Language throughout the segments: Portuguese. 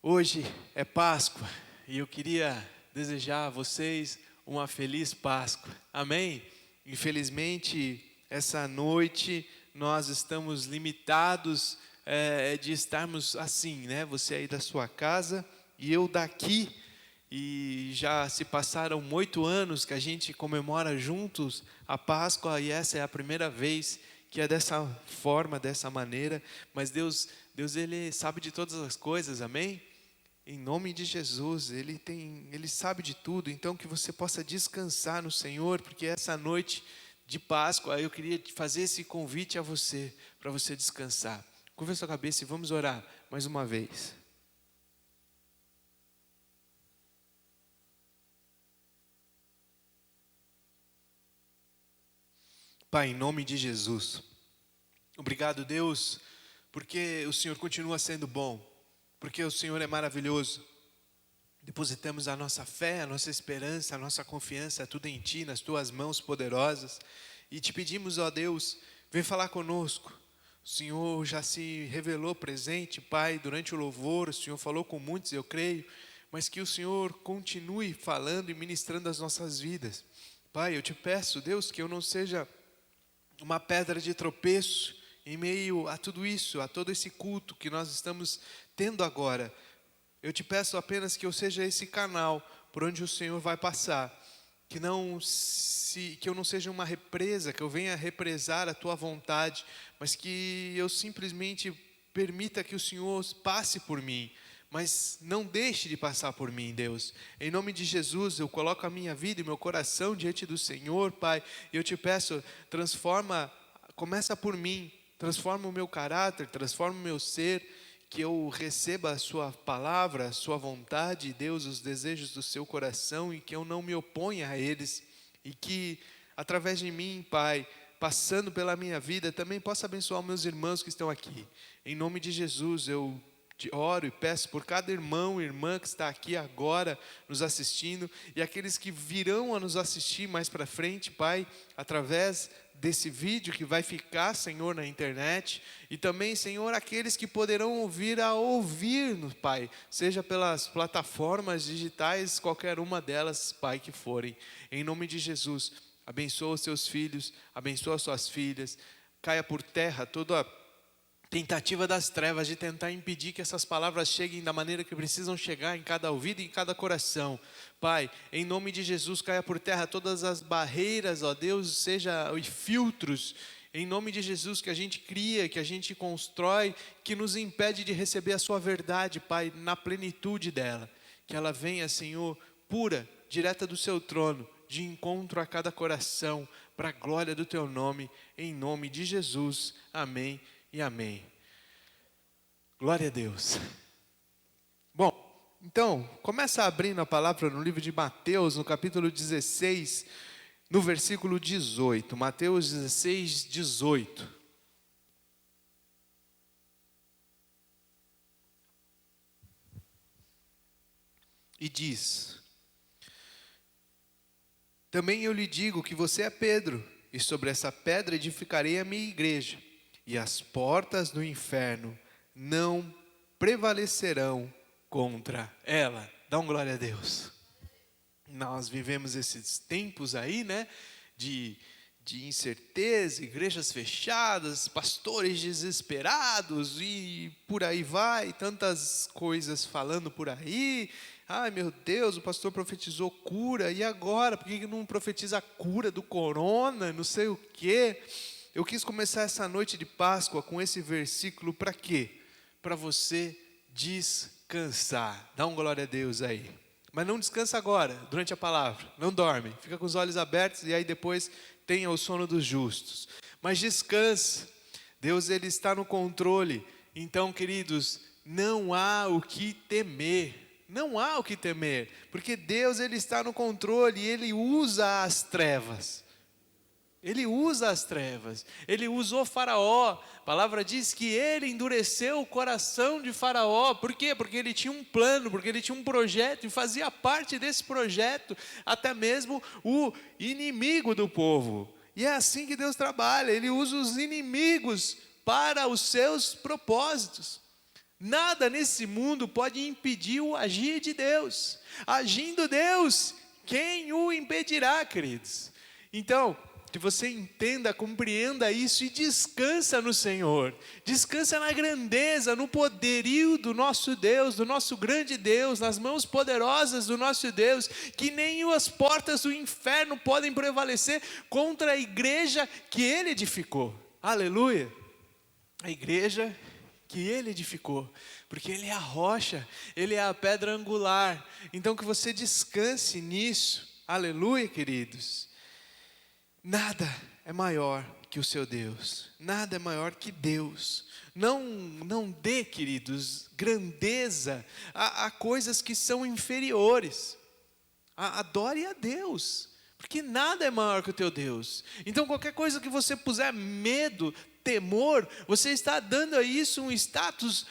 Hoje é Páscoa e eu queria desejar a vocês uma feliz Páscoa. Amém? Infelizmente, essa noite nós estamos limitados de estarmos assim, né? Você aí da sua casa e eu daqui. E já se passaram 8 anos que a gente comemora juntos a Páscoa e essa é a primeira vez que é dessa forma, dessa maneira. Mas Deus ele sabe de todas as coisas, amém? Em nome de Jesus, Ele sabe de tudo, então que você possa descansar no Senhor, porque essa noite de Páscoa eu queria fazer esse convite a você, para você descansar. Curva a sua cabeça e vamos orar mais uma vez. Pai, em nome de Jesus, obrigado, Deus, porque o Senhor continua sendo bom, porque o Senhor é maravilhoso. Depositamos a nossa fé, a nossa esperança, a nossa confiança, tudo em Ti, nas Tuas mãos poderosas. E te pedimos, ó Deus, vem falar conosco. O Senhor já se revelou presente, Pai, durante o louvor. O Senhor falou com muitos, eu creio. Mas que o Senhor continue falando e ministrando as nossas vidas. Pai, eu te peço, Deus, que eu não seja uma pedra de tropeço em meio a tudo isso, a todo esse culto que nós estamos tendo agora. Eu te peço apenas que eu seja esse canal por onde o Senhor vai passar, que eu não seja uma represa, que eu venha represar a Tua vontade, mas que eu simplesmente permita que o Senhor passe por mim, mas não deixe de passar por mim, Deus. Em nome de Jesus, eu coloco a minha vida e meu coração diante do Senhor, Pai, e eu te peço, começa por mim, transforma o meu caráter, transforma o meu ser, que eu receba a sua palavra, a sua vontade, Deus, os desejos do seu coração, e que eu não me oponha a eles, e que através de mim, Pai, passando pela minha vida, também possa abençoar meus irmãos que estão aqui. Em nome de Jesus, eu te oro e peço por cada irmão e irmã que está aqui agora nos assistindo, e aqueles que virão a nos assistir mais para frente, Pai, através desse vídeo que vai ficar, Senhor, na internet, e também, Senhor, aqueles que poderão ouvir-nos, Pai, seja pelas plataformas digitais, qualquer uma delas, Pai, que forem. Em nome de Jesus, abençoa os seus filhos, abençoa as suas filhas, caia por terra toda tentativa das trevas de tentar impedir que essas palavras cheguem da maneira que precisam chegar em cada ouvido e em cada coração. Pai, em nome de Jesus, caia por terra todas as barreiras, ó Deus, seja os filtros, em nome de Jesus, que a gente cria, que a gente constrói, que nos impede de receber a sua verdade, Pai, na plenitude dela. Que ela venha, Senhor, pura, direta do seu trono, de encontro a cada coração, para a glória do teu nome, em nome de Jesus. Amém e amém. Glória a Deus. Bom, então, começa abrindo a palavra no livro de Mateus, no capítulo 16, no versículo 18. Mateus 16, 18. E diz: também eu lhe digo que você é Pedro, e sobre essa pedra edificarei a minha igreja, e as portas do inferno não prevalecerão contra ela. Dá um glória a Deus. Nós vivemos esses tempos aí, né, de incerteza, igrejas fechadas, pastores desesperados e por aí vai, tantas coisas falando por aí. Ai meu Deus, o pastor profetizou cura, e agora? Por que não profetiza a cura do corona, não sei o quê? Eu quis começar essa noite de Páscoa com esse versículo para quê? Para você descansar. Dá um glória a Deus aí. Mas não descansa agora, durante a palavra. Não dorme, fica com os olhos abertos e aí depois tenha o sono dos justos. Mas descansa. Deus, Ele está no controle. Então, queridos, não há o que temer. Não há o que temer, porque Deus, Ele está no controle e Ele usa as trevas. Ele usa as trevas, ele usou Faraó. A palavra diz que ele endureceu o coração de Faraó. Por quê? Porque ele tinha um plano, porque ele tinha um projeto, e fazia parte desse projeto até mesmo o inimigo do povo. E é assim que Deus trabalha, ele usa os inimigos para os seus propósitos. Nada nesse mundo pode impedir o agir de Deus. Agindo Deus, quem o impedirá, queridos? Então, que você entenda, compreenda isso e descansa no Senhor. Descansa na grandeza, no poderio do nosso Deus, do nosso grande Deus, nas mãos poderosas do nosso Deus, que nem as portas do inferno podem prevalecer contra a igreja que Ele edificou. Aleluia! A igreja que Ele edificou, porque Ele é a rocha, Ele é a pedra angular. Então que você descanse nisso. Aleluia, queridos. Nada é maior que o seu Deus, nada é maior que Deus. Não dê, queridos, grandeza a coisas que são inferiores. Adore a Deus, porque nada é maior que o teu Deus. Então qualquer coisa que você puser medo, temor, você está dando a isso um status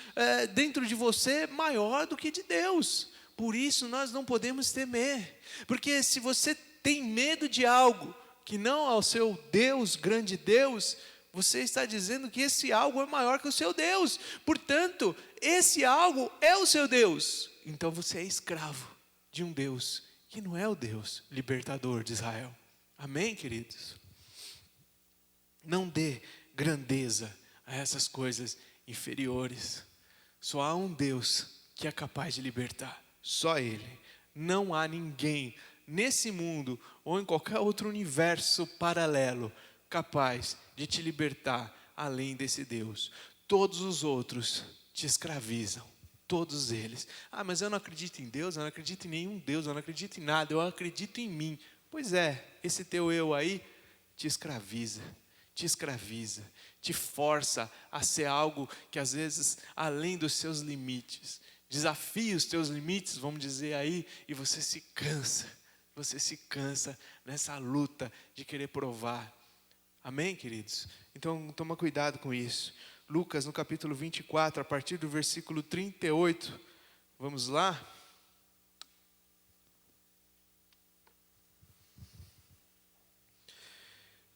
dentro de você maior do que de Deus. Por isso nós não podemos temer, porque se você tem medo de algo que não ao seu Deus, grande Deus, você está dizendo que esse algo é maior que o seu Deus. Portanto, esse algo é o seu Deus. Então você é escravo de um Deus que não é o Deus libertador de Israel. Amém, queridos? Não dê grandeza a essas coisas inferiores. Só há um Deus que é capaz de libertar. Só Ele. Não há ninguém nesse mundo ou em qualquer outro universo paralelo capaz de te libertar além desse Deus. Todos os outros te escravizam, todos eles. Mas eu não acredito em Deus, eu não acredito em nenhum Deus, eu não acredito em nada, eu acredito em mim. Pois é, esse teu eu aí te escraviza, te força a ser algo que às vezes além dos seus limites, desafia os teus limites, vamos dizer aí, e você se cansa nessa luta de querer provar. Amém, queridos? Então, toma cuidado com isso. Lucas, no capítulo 24, a partir do versículo 38. Vamos lá?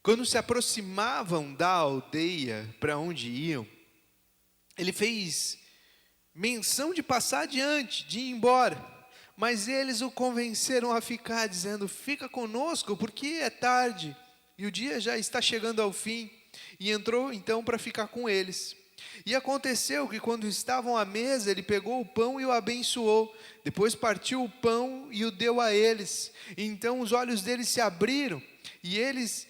Quando se aproximavam da aldeia para onde iam, ele fez menção de passar adiante, de ir embora. Mas eles o convenceram a ficar, dizendo: fica conosco, porque é tarde, e o dia já está chegando ao fim. E entrou então para ficar com eles. E aconteceu que quando estavam à mesa, ele pegou o pão e o abençoou. Depois partiu o pão e o deu a eles. E então os olhos deles se abriram, e eles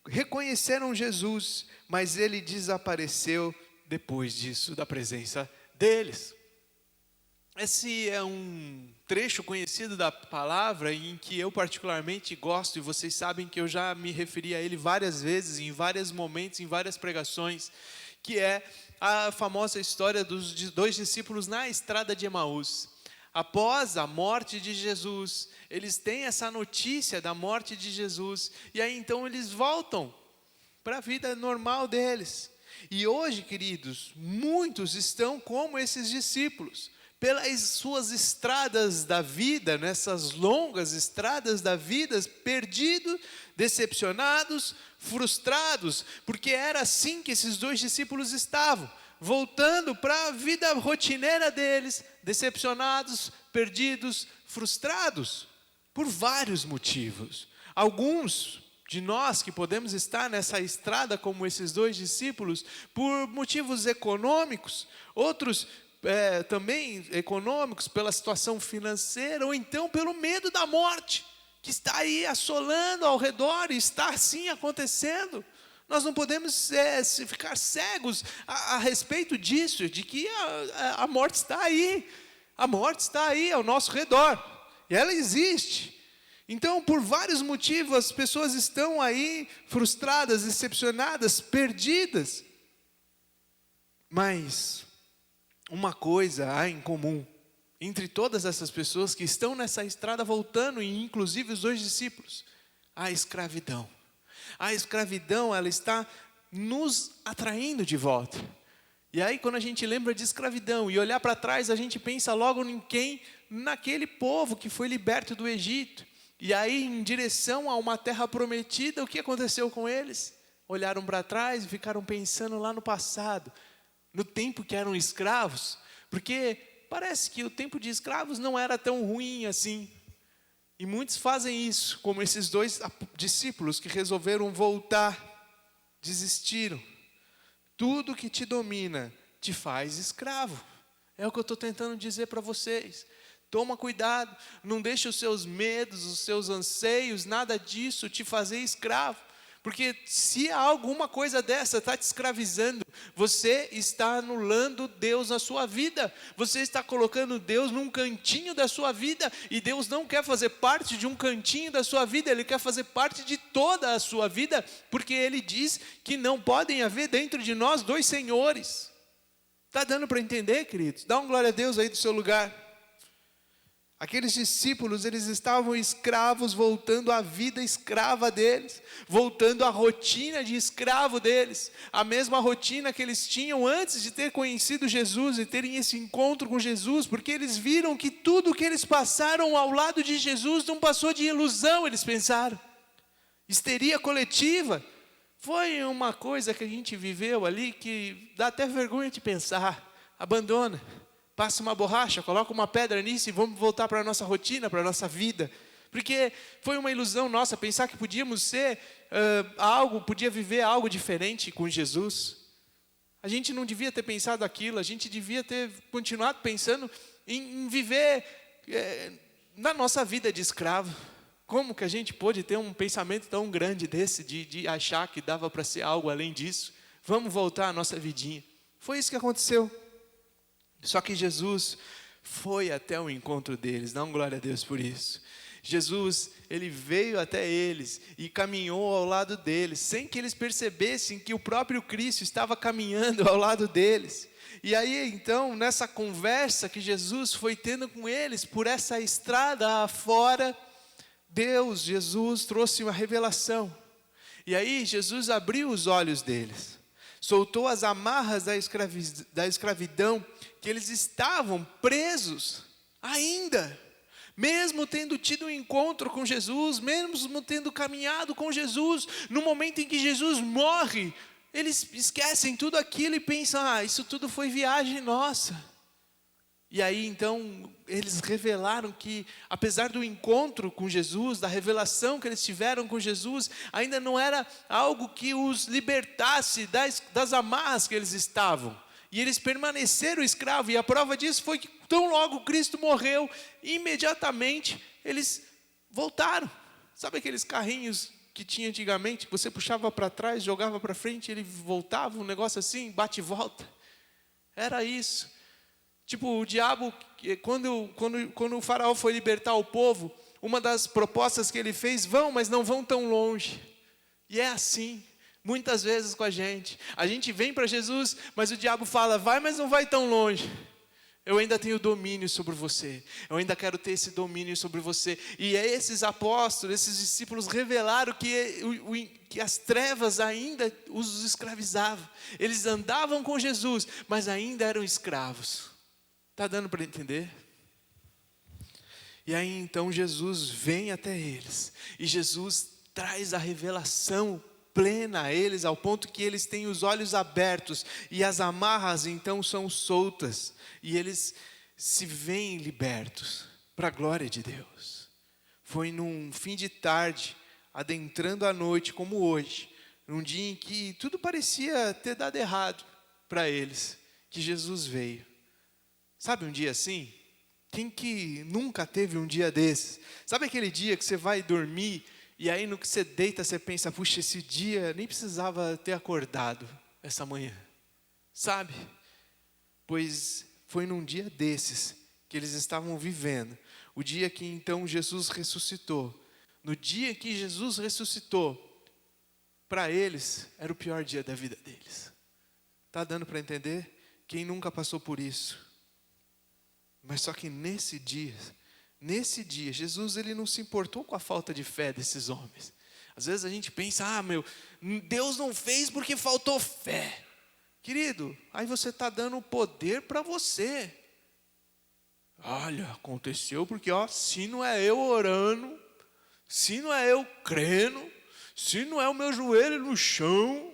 reconheceram Jesus, mas ele desapareceu depois disso da presença deles. Esse é um trecho conhecido da palavra em que eu particularmente gosto, e vocês sabem que eu já me referi a ele várias vezes, em vários momentos, em várias pregações, que é a famosa história dos dois discípulos na estrada de Emaús. Após a morte de Jesus, eles têm essa notícia da morte de Jesus, e aí então eles voltam para a vida normal deles. E hoje, queridos, muitos estão como esses discípulos, pelas suas estradas da vida, nessas longas estradas da vida, perdidos, decepcionados, frustrados, porque era assim que esses dois discípulos estavam, voltando para a vida rotineira deles, decepcionados, perdidos, frustrados, por vários motivos. Alguns de nós que podemos estar nessa estrada como esses dois discípulos, por motivos econômicos, outros também econômicos, pela situação financeira, ou então pelo medo da morte, que está aí assolando ao redor, e está assim acontecendo. Nós não podemos ficar cegos a respeito disso, de que a morte está aí, ao nosso redor, e ela existe. Então, por vários motivos, as pessoas estão aí frustradas, decepcionadas, perdidas. Mas uma coisa há em comum entre todas essas pessoas que estão nessa estrada voltando, e inclusive os dois discípulos: a escravidão. A escravidão, ela está nos atraindo de volta. E aí, quando a gente lembra de escravidão e olhar para trás, a gente pensa logo naquele povo que foi liberto do Egito. E aí, em direção a uma terra prometida, o que aconteceu com eles? Olharam para trás e ficaram pensando lá no passado, no tempo que eram escravos, Porque parece que o tempo de escravos não era tão ruim assim. E muitos fazem isso, como esses dois discípulos que resolveram voltar, desistiram. Tudo que te domina te faz escravo. É o que eu estou tentando dizer para vocês. Toma cuidado, não deixe os seus medos, os seus anseios, nada disso te fazer escravo. Porque se alguma coisa dessa está te escravizando, você está anulando Deus na sua vida. Você está colocando Deus num cantinho da sua vida. E Deus não quer fazer parte de um cantinho da sua vida. Ele quer fazer parte de toda a sua vida. Porque Ele diz que não podem haver dentro de nós dois senhores. Está dando para entender, queridos? Dá um glória a Deus aí do seu lugar. Aqueles discípulos, eles estavam escravos, voltando à vida escrava deles, voltando à rotina de escravo deles, a mesma rotina que eles tinham antes de ter conhecido Jesus e terem esse encontro com Jesus, porque eles viram que tudo que eles passaram ao lado de Jesus não passou de ilusão, eles pensaram. Histeria coletiva, foi uma coisa que a gente viveu ali que dá até vergonha de pensar, abandona. Passa uma borracha, coloca uma pedra nisso e vamos voltar para a nossa rotina, para a nossa vida. Porque foi uma ilusão nossa pensar que podíamos ser podia viver algo diferente com Jesus. A gente não devia ter pensado aquilo, a gente devia ter continuado pensando em viver na nossa vida de escravo. Como que a gente pôde ter um pensamento tão grande desse, de achar que dava para ser algo além disso? Vamos voltar à nossa vidinha. Foi isso que aconteceu. Só que Jesus foi até o encontro deles, dá um glória a Deus por isso. Jesus, Ele veio até eles e caminhou ao lado deles, sem que eles percebessem que o próprio Cristo estava caminhando ao lado deles. E aí então, nessa conversa que Jesus foi tendo com eles, por essa estrada afora, Jesus trouxe uma revelação. E aí Jesus abriu os olhos deles, soltou as amarras da escravidão, que eles estavam presos ainda, mesmo tendo tido um encontro com Jesus, mesmo tendo caminhado com Jesus, no momento em que Jesus morre, eles esquecem tudo aquilo e pensam, isso tudo foi viagem nossa. E aí então, eles revelaram que, apesar do encontro com Jesus, da revelação que eles tiveram com Jesus, ainda não era algo que os libertasse das amarras que eles estavam. E eles permaneceram escravos, e a prova disso foi que tão logo Cristo morreu, imediatamente eles voltaram. Sabe aqueles carrinhos que tinha antigamente, que você puxava para trás, jogava para frente, ele voltava, um negócio assim, bate e volta? Era isso. Tipo, o diabo, quando o faraó foi libertar o povo, uma das propostas que ele fez, mas não vão tão longe. E é assim. Muitas vezes com a gente vem para Jesus, mas o diabo fala, vai, mas não vai tão longe. Eu ainda tenho domínio sobre você, eu ainda quero ter esse domínio sobre você. E esses apóstolos, esses discípulos revelaram que as trevas ainda os escravizavam. Eles andavam com Jesus, mas ainda eram escravos. Está dando para entender? E aí então Jesus vem até eles, e Jesus traz a revelação plena a eles, ao ponto que eles têm os olhos abertos, e as amarras então são soltas, e eles se veem libertos, para a glória de Deus. Foi num fim de tarde, adentrando a noite como hoje, num dia em que tudo parecia ter dado errado para eles, que Jesus veio. Sabe um dia assim? Quem que nunca teve um dia desses? Sabe aquele dia que você vai dormir, e aí no que você deita, você pensa, puxa, esse dia nem precisava ter acordado essa manhã, sabe? Pois foi num dia desses que eles estavam vivendo, o dia que então Jesus ressuscitou. No dia que Jesus ressuscitou, para eles era o pior dia da vida deles. Está dando para entender? Quem nunca passou por isso? Mas só que nesse dia, Jesus ele não se importou com a falta de fé desses homens. Às vezes a gente pensa, Deus não fez porque faltou fé. Querido, aí você está dando poder para você. Olha, aconteceu porque, se não é eu orando, se não é eu crendo, se não é o meu joelho no chão.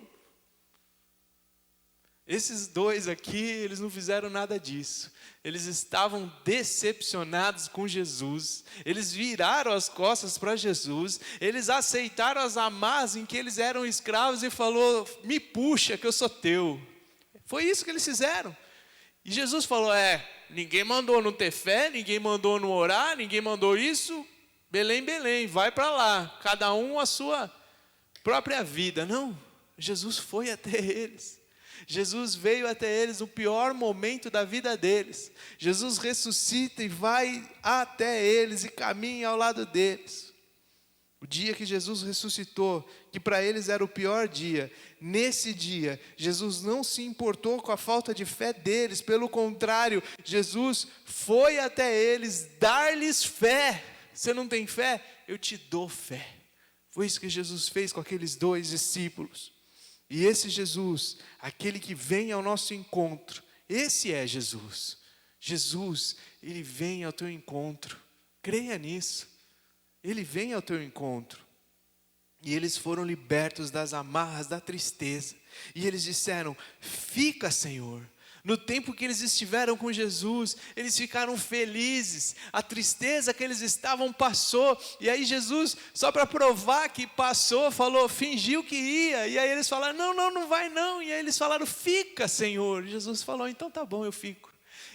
Esses dois aqui, eles não fizeram nada disso. Eles estavam decepcionados com Jesus. Eles viraram as costas para Jesus. Eles aceitaram as amarras em que eles eram escravos e falou: me puxa que eu sou teu. Foi isso que eles fizeram. E Jesus falou: ninguém mandou não ter fé, ninguém mandou não orar, ninguém mandou isso. Belém, Belém, vai para lá. Cada um a sua própria vida. Não, Jesus foi até eles. Jesus veio até eles no pior momento da vida deles. Jesus ressuscita e vai até eles e caminha ao lado deles. O dia que Jesus ressuscitou, que para eles era o pior dia, nesse dia, Jesus não se importou com a falta de fé deles, pelo contrário, Jesus foi até eles dar-lhes fé. Você não tem fé? Eu te dou fé. Foi isso que Jesus fez com aqueles dois discípulos. E esse Jesus, aquele que vem ao nosso encontro, esse é Jesus. Jesus, ele vem ao teu encontro. Creia nisso. Ele vem ao teu encontro. E eles foram libertos das amarras da tristeza. E eles disseram: fica, Senhor. No tempo que eles estiveram com Jesus, eles ficaram felizes. A tristeza que eles estavam passou. E aí Jesus, só para provar que passou, falou, fingiu que ia. E aí eles falaram: não vai não. E aí eles falaram: fica, Senhor. E Jesus falou: então tá bom, eu fico.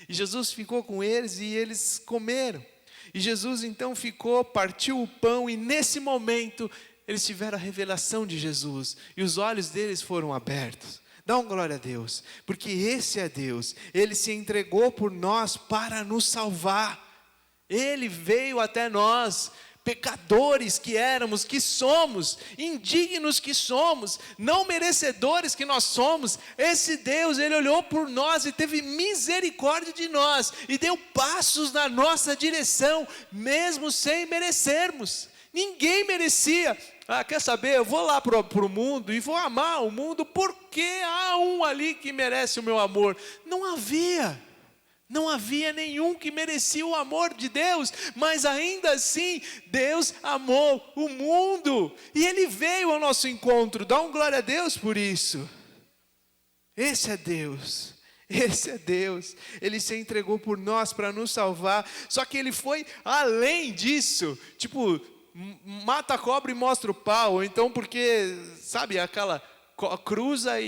E Jesus ficou com eles e eles comeram. E Jesus então ficou, partiu o pão e nesse momento eles tiveram a revelação de Jesus. E os olhos deles foram abertos. Dá uma glória a Deus, porque esse é Deus. Ele se entregou por nós para nos salvar. Ele veio até nós, pecadores que éramos, que somos, indignos que somos, não merecedores que nós somos. Esse Deus, Ele olhou por nós e teve misericórdia de nós, e deu passos na nossa direção, mesmo sem merecermos. Ninguém merecia. Quer saber, eu vou lá para o mundo e vou amar o mundo, porque há um ali que merece o meu amor. Não havia nenhum que merecia o amor de Deus, mas ainda assim, Deus amou o mundo, e Ele veio ao nosso encontro. Dá um glória a Deus por isso. Esse é Deus. Esse é Deus. Ele se entregou por nós para nos salvar, só que Ele foi além disso, tipo, mata a cobra e mostra o pau, ou então porque, sabe, aquela cruza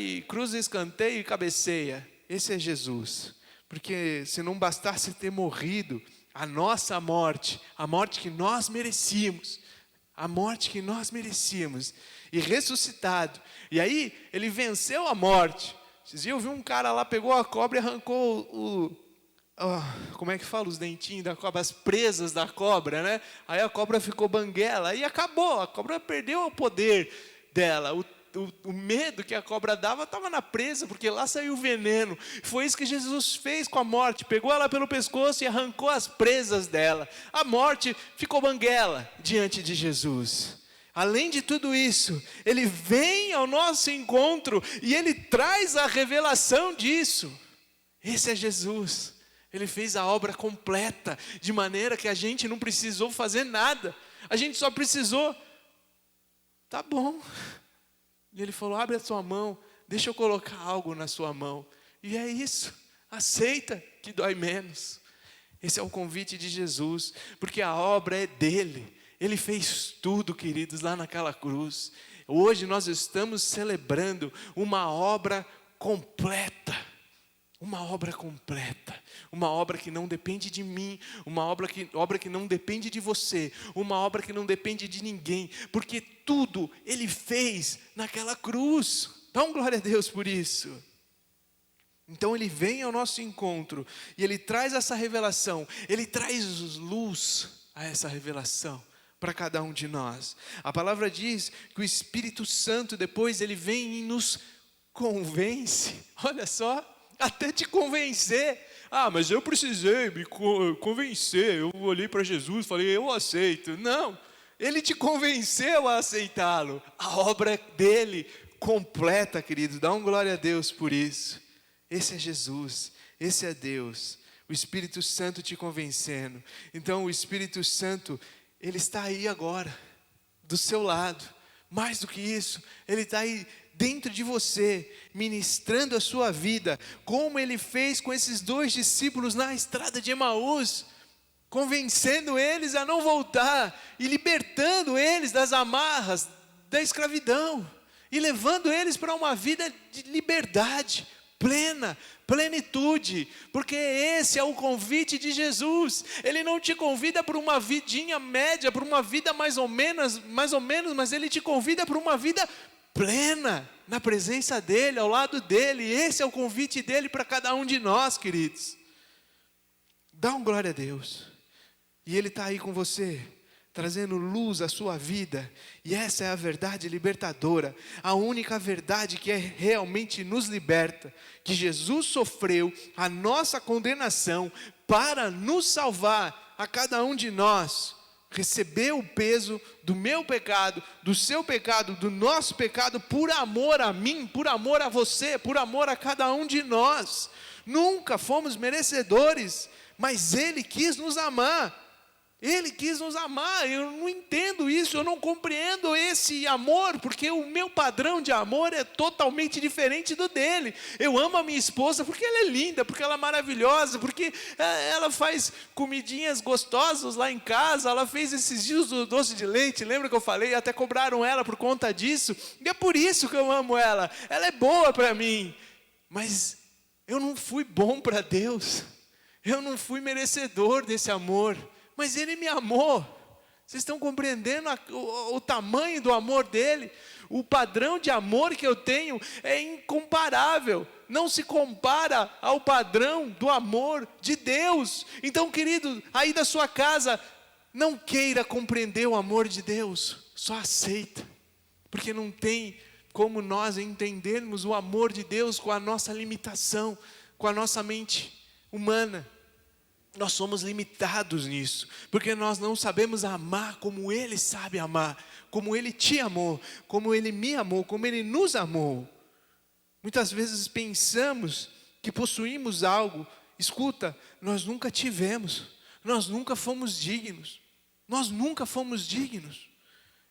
escanteio e cabeceia. Esse é Jesus, porque se não bastasse ter morrido a nossa morte, a morte que nós merecíamos, e ressuscitado, e aí Ele venceu a morte. Vocês viram, eu vi um cara lá, pegou a cobra e arrancou como é que fala, os dentinhos da cobra, as presas da cobra, né? Aí a cobra ficou banguela e acabou, a cobra perdeu o poder dela. O medo que a cobra dava estava na presa, porque lá saiu o veneno. Foi isso que Jesus fez com a morte, pegou ela pelo pescoço e arrancou as presas dela. A morte ficou banguela diante de Jesus. Além de tudo isso, Ele vem ao nosso encontro e Ele traz a revelação disso. Esse é Jesus. Ele fez a obra completa, de maneira que a gente não precisou fazer nada. A gente só precisou, tá bom. E Ele falou: abre a sua mão, deixa eu colocar algo na sua mão. E é isso, aceita que dói menos. Esse é o convite de Jesus, porque a obra é dEle. Ele fez tudo, queridos, lá naquela cruz. Hoje nós estamos celebrando uma obra completa. Uma obra completa, uma obra que não depende de mim, uma obra que não depende de você, uma obra que não depende de ninguém, porque tudo Ele fez naquela cruz. Dá um glória a Deus por isso. Então Ele vem ao nosso encontro e Ele traz essa revelação, Ele traz luz a essa revelação para cada um de nós. A palavra diz que o Espírito Santo depois Ele vem e nos convence. Olha só. Até te convencer. Mas eu precisei me convencer. Eu olhei para Jesus e falei: eu aceito. Não, Ele te convenceu a aceitá-lo. A obra dEle completa, querido. Dá um glória a Deus por isso. Esse é Jesus, esse é Deus. O Espírito Santo te convencendo. Então o Espírito Santo, Ele está aí agora, do seu lado. Mais do que isso, Ele está aí dentro de você, ministrando a sua vida, como Ele fez com esses 2 discípulos na estrada de Emaús, convencendo eles a não voltar e libertando eles das amarras da escravidão e levando eles para uma vida de liberdade plena, plenitude, porque esse é o convite de Jesus. Ele não te convida para uma vidinha média, para uma vida mais ou menos, mas Ele te convida para uma vida plena, na presença dEle, ao lado dEle. Esse é o convite dEle para cada um de nós, queridos. Dá um glória a Deus. E Ele está aí com você, trazendo luz à sua vida, e essa é a verdade libertadora, a única verdade que realmente nos liberta, que Jesus sofreu a nossa condenação para nos salvar, a cada um de nós, recebeu o peso do meu pecado, do seu pecado, do nosso pecado, por amor a mim, por amor a você, por amor a cada um de nós. Nunca fomos merecedores, mas Ele quis nos amar. Ele quis nos amar. Eu não entendo isso, eu não compreendo esse amor, porque o meu padrão de amor é totalmente diferente do dele. Eu amo a minha esposa porque ela é linda, porque ela é maravilhosa, porque ela faz comidinhas gostosas lá em casa. Ela fez esses dias do doce de leite, lembra que eu falei? Até cobraram ela por conta disso, e é por isso que eu amo ela. Ela é boa para mim, mas eu não fui bom para Deus, eu não fui merecedor desse amor, mas Ele me amou. Vocês estão compreendendo o tamanho do amor dEle? O padrão de amor que eu tenho é incomparável, não se compara ao padrão do amor de Deus. Então, querido, aí da sua casa, não queira compreender o amor de Deus, só aceita, porque não tem como nós entendermos o amor de Deus com a nossa limitação, com a nossa mente humana. Nós somos limitados nisso, porque nós não sabemos amar como Ele sabe amar, como Ele te amou, como Ele me amou, como Ele nos amou. Muitas vezes pensamos que possuímos algo, escuta, nós nunca tivemos, nós nunca fomos dignos, nós nunca fomos dignos.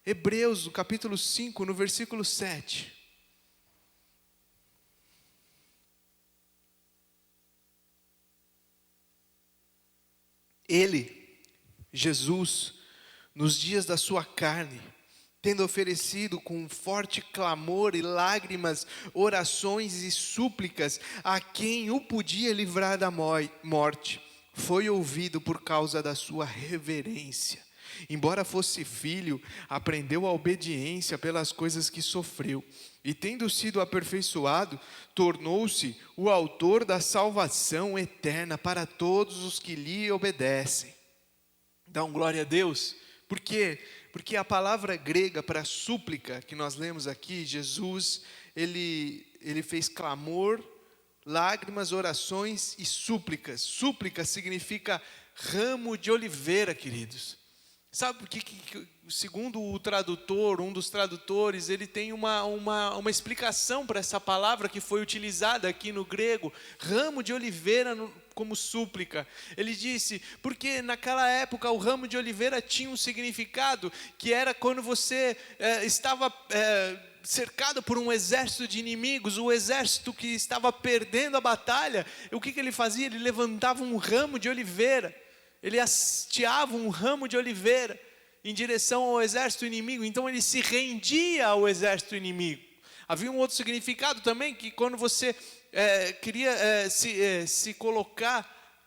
Hebreus, no capítulo 5, no versículo 7. Ele, Jesus, nos dias da sua carne, tendo oferecido com forte clamor e lágrimas, orações e súplicas a quem o podia livrar da morte, foi ouvido por causa da sua reverência. Embora fosse filho, aprendeu a obediência pelas coisas que sofreu, e tendo sido aperfeiçoado, tornou-se o autor da salvação eterna para todos os que lhe obedecem. Dá um glória a Deus. Por quê? Porque a palavra grega para súplica que nós lemos aqui, Jesus, ele fez clamor, lágrimas, orações e súplicas. Súplica significa ramo de oliveira, queridos. Sabe por que, segundo o tradutor, um dos tradutores, ele tem uma explicação para essa palavra que foi utilizada aqui no grego, ramo de oliveira como súplica. Ele disse, porque naquela época o ramo de oliveira tinha um significado, que era quando você estava cercado por um exército de inimigos, o exército que estava perdendo a batalha. O que ele fazia? Ele levantava um ramo de oliveira. Ele hasteava um ramo de oliveira em direção ao exército inimigo. Então ele se rendia ao exército inimigo. Havia um outro significado também, que quando você queria se colocar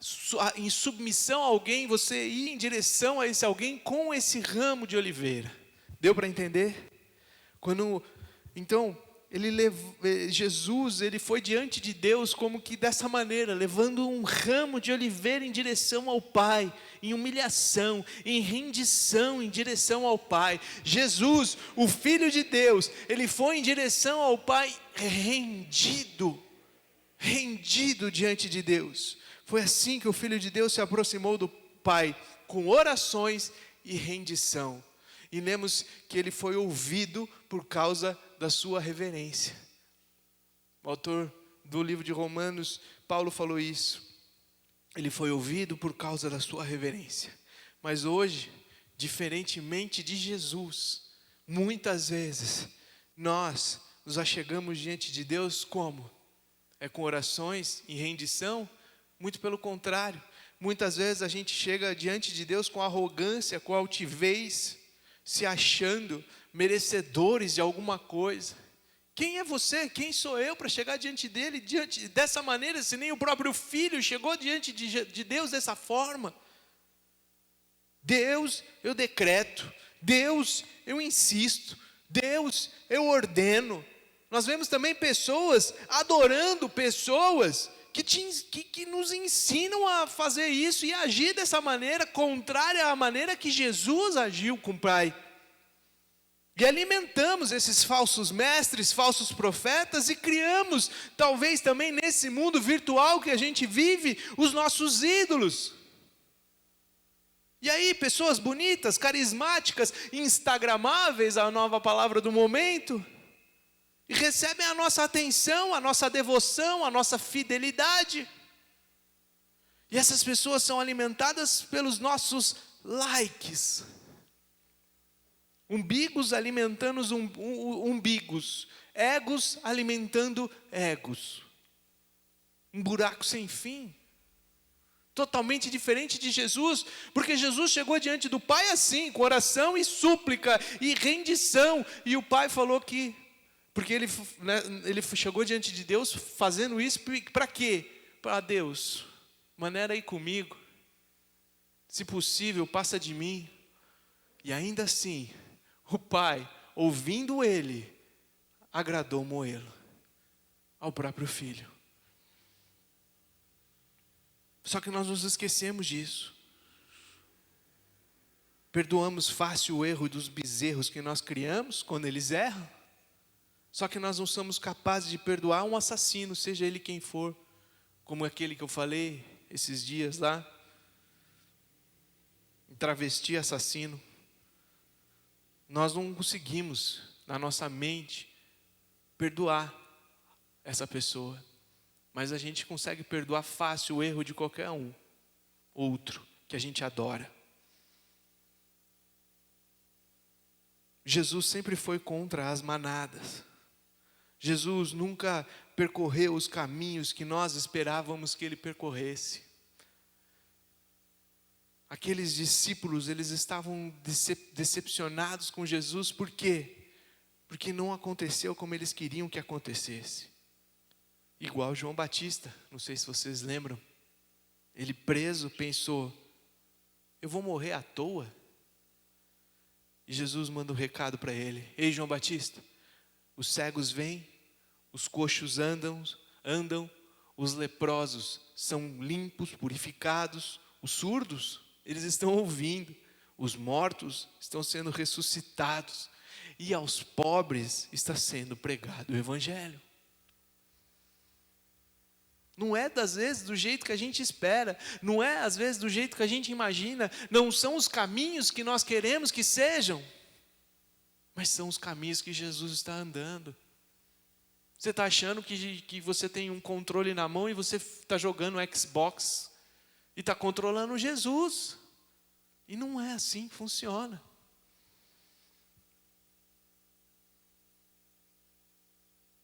em submissão a alguém, você ia em direção a esse alguém com esse ramo de oliveira. Deu para entender? Então, Jesus, ele foi diante de Deus como que dessa maneira, levando um ramo de oliveira em direção ao Pai, em humilhação, em rendição em direção ao Pai. Jesus, o Filho de Deus, ele foi em direção ao Pai rendido diante de Deus. Foi assim que o Filho de Deus se aproximou do Pai, com orações e rendição. E lemos que ele foi ouvido por causa da sua reverência. O autor do livro de Romanos, Paulo, falou isso. Ele foi ouvido por causa da sua reverência. Mas hoje, diferentemente de Jesus, muitas vezes nós nos achegamos diante de Deus como? É com orações em rendição? Muito pelo contrário. Muitas vezes a gente chega diante de Deus com arrogância, com altivez, se achando merecedores de alguma coisa. Quem é você? Quem sou eu para chegar diante dele dessa maneira, se nem o próprio filho chegou diante de Deus dessa forma? Deus, eu decreto. Deus, eu insisto. Deus, eu ordeno. Nós vemos também pessoas adorando pessoas que nos ensinam a fazer isso e agir dessa maneira, contrária à maneira que Jesus agiu com o Pai. E alimentamos esses falsos mestres, falsos profetas e criamos, talvez também nesse mundo virtual que a gente vive, os nossos ídolos. E aí, pessoas bonitas, carismáticas, instagramáveis, a nova palavra do momento, e recebem a nossa atenção, a nossa devoção, a nossa fidelidade. E essas pessoas são alimentadas pelos nossos likes. Umbigos alimentando umbigos, egos alimentando egos. Um buraco sem fim. Totalmente diferente de Jesus, porque Jesus chegou diante do Pai assim, com oração e súplica e rendição, e o Pai falou que, porque ele chegou diante de Deus fazendo isso, para quê? Para Deus, maneira aí comigo, se possível, passa de mim. E ainda assim, o Pai, ouvindo ele, agradou moê-lo ao próprio Filho. Só que nós nos esquecemos disso. Perdoamos fácil o erro dos bezerros que nós criamos quando eles erram. Só que nós não somos capazes de perdoar um assassino, seja ele quem for, como aquele que eu falei esses dias lá, travesti assassino. Nós não conseguimos, na nossa mente, perdoar essa pessoa. Mas a gente consegue perdoar fácil o erro de qualquer outro que a gente adora. Jesus sempre foi contra as manadas. Jesus nunca percorreu os caminhos que nós esperávamos que ele percorresse. Aqueles discípulos, eles estavam decepcionados com Jesus, por quê? Porque não aconteceu como eles queriam que acontecesse. Igual João Batista, não sei se vocês lembram, ele preso pensou, eu vou morrer à toa? E Jesus manda um recado para ele, ei João Batista, os cegos vêm, os coxos andam, os leprosos são limpos, purificados, os surdos, eles estão ouvindo, os mortos estão sendo ressuscitados, e aos pobres está sendo pregado o Evangelho. Não é às vezes do jeito que a gente espera, não é às vezes do jeito que a gente imagina, não são os caminhos que nós queremos que sejam, mas são os caminhos que Jesus está andando. Você está achando que você tem um controle na mão e você está jogando Xbox e está controlando Jesus, e não é assim que funciona.